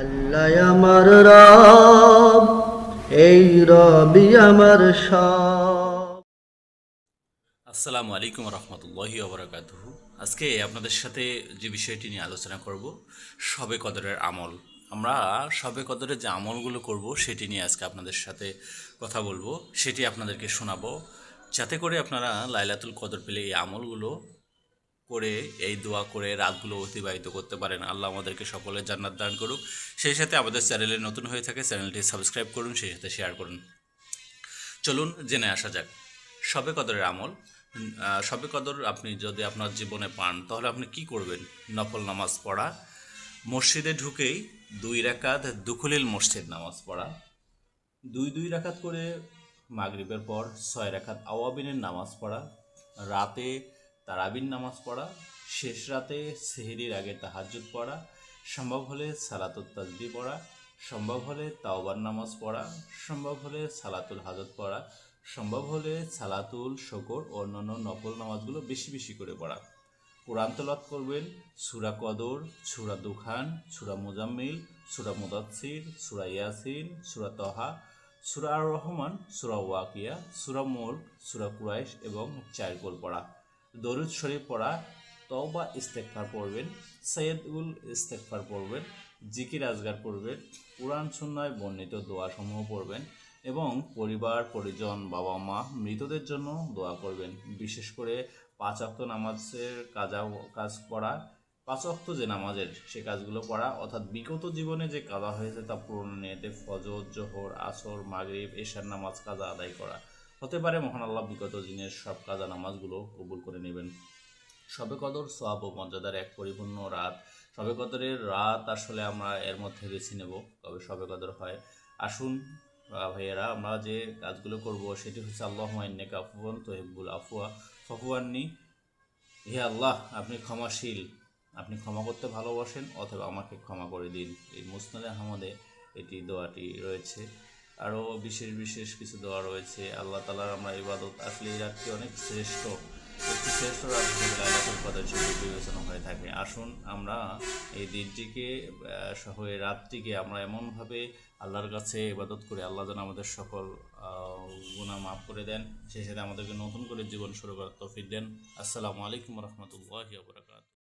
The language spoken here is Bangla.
আল্লাহ আমার রব, এই রবি আমার সব। আসসালামু আলাইকুম রহমতুল্লাহি ওবরাকাতুহু। আজকে আপনাদের সাথে যে বিষয়টি নিয়ে আলোচনা করব, শবে কদরের আমল। আমরা শবে কদরের যে আমলগুলো করব সেটি নিয়ে আজকে আপনাদের সাথে কথা বলবো, সেটি আপনাদেরকে শোনাবো, যাতে করে আপনারা লাইলাতুল কদর পেলে এই আমলগুলো করে, এই দোয়া করে রাতগুলো অতিবাহিত করতে পারেন। আল্লাহ আমাদেরকে সকলের জান্নাত দান করুক। সেই সাথে আমাদের চ্যানেলে নতুন হয়ে থাকে চ্যানেলটি সাবস্ক্রাইব করুন, সেই সাথে শেয়ার করুন। চলুন জেনে আসা যাক শবে কদরের আমল। শবে কদর আপনি যদি আপনার জীবনে পান তাহলে আপনি কি করবেন? নফল নামাজ পড়া, মসজিদে ঢুকেই 2 রাকাত দুখুলিল মসজিদ নামাজ পড়া, দুই রাকাত করে মাগরিবের পর 6 রাকাত আওয়াবিনের নামাজ পড়া, রাতে তারাবির নামাজ পড়া, শেষ রাতে সেহরির আগে তাহাজ্জুদ পড়া, সম্ভব হলে সালাতুত তাসবিহ পড়া, সম্ভব হলে তাওবার নামাজ পড়া, সম্ভব হলে সালাতুল হাজত পড়া, সম্ভব হলে সালাতুল শকর ও অন্যান্য নফল নামাজগুলো বেশি বেশি করে পড়া। কোরআন তেলাওয়াত করবেন সূরা কদর, সূরা দুখান, সূরা মুজাম্মিল, সূরা মুদাচ্ছির, সূরা ইয়াসিন, সূরা তহা, সূরা আর রহমান, সূরা ওয়াকিয়া, সূরা মুলক, সূরা কুরাইশ এবং 4 গোল পড়া। দরুদ শরীফ পড়া, তওবা ইস্তেগফার পড়বেন, সাইয়্যিদুল ইস্তেগফার পড়বেন, জিকির আজগার পড়বেন, কোরআন সুন্নাহয় বর্ণিত দোয়াসমূহ পড়বেন এবং পরিবার পরিজন, বাবা মা, মৃতদের জন্য দোয়া করবেন। বিশেষ করে 5 ওয়াক্ত নামাজের কাজ পড়া, 5 ওয়াক্ত যে নামাজের সে কাজগুলো পড়া, অর্থাৎ বিগত জীবনে যে কাজা হয়েছে তা পূরণের নিয়তে ফজর, জোহর, আসর, মাগরিব, এশার নামাজ কাজা আদায় করা। হতে পারে মহান আল্লাহ বিগত দিনের সব কাজা নামাজগুলো কবুল করে নেবেন। শবে কদর সওয়াব ও মর্যাদার এক পরিপূর্ণ রাত। শবে কদরের রাত আসলে আমরা এর মধ্যে বেছে নেব তবে শবে কদর হয়। আসুন ভাইয়েরা, আমরা যে কাজগুলো করব সেটি হচ্ছে আল্লাহুম্মা ইন্নাকা আফুওয়ান তুহিব্বুল আফওয়া ফাফু আন্নি। হে আল্লাহ, আপনি ক্ষমাশীল, আপনি ক্ষমা করতে ভালোবাসেন, অথবা আমাকে ক্ষমা করে দিন। এই মুসনাদে আহমদে এটি দোয়াটি রয়েছে। আরও বিশেষ বিশেষ কিছু দোয়া রয়েছে। আল্লাহ তাআলার আমরা ইবাদত, আসলে এই রাতটি অনেক শ্রেষ্ঠ, একটি শ্রেষ্ঠ রাত হিসেবে লাইলাতুল কদর হিসেবে বিবেচনা হয়ে থাকে। আসুন আমরা এই দিনটিকে সহ এই রাতটিকে আমরা এমনভাবে আল্লাহর কাছে ইবাদত করি, আল্লাহ যেন আমাদের সকল গুনাহ মাফ করে দেন, সেই সাথে আমাদেরকে নতুন করে জীবন শুরু করার তৌফিক দেন। আসসালামু আলাইকুম রহমতুল্লাহি ওয়া বারাকাতুহু।